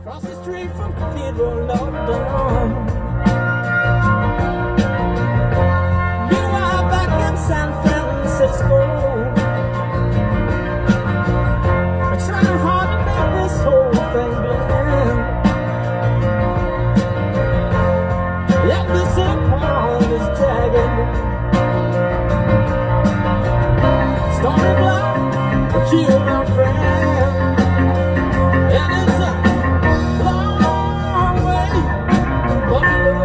Across the street from Cathedral of Dawn. Meanwhile, back in San Francisco, I'm trying hard to make this whole thing blend. Yet this pond is jagged, stormy black, but you my friend. And it's a long way to Buffalo.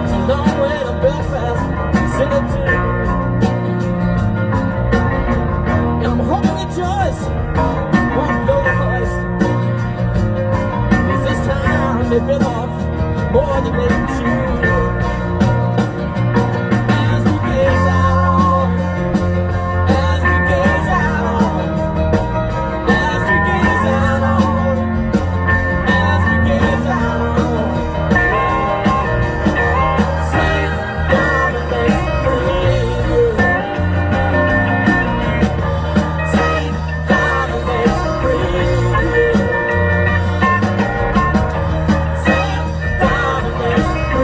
It's a long way to Belfast, Tennessee. And I'm hoping that Joyce won't go to Christ, 'cause this time they bit off more than they can chew. As we gaze out, as we gaze out, as we gaze out, as we gaze out, Saint Dominic free, Saint Dominic free, Saint Dominic free.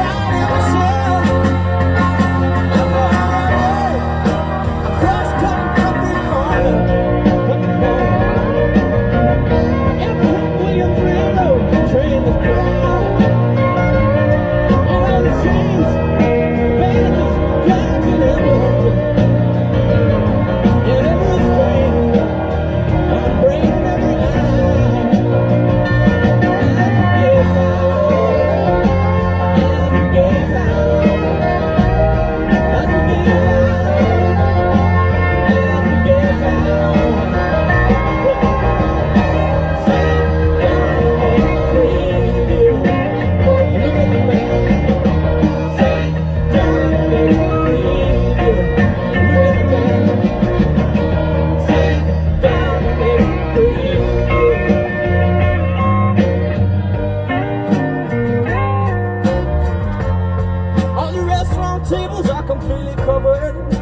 right in my shell. I'm on my way across country corner. Every Williams Railroad train is crying. And all the chains, bandages, flags, and emblems. And every string, I'm breaking every line. As we gaze out, as we gaze out, as we gaze out, sit down and preview. Look at the man. Sit down and preview. Look at the man. Sit down and preview. All the restaurant tables are completely covered.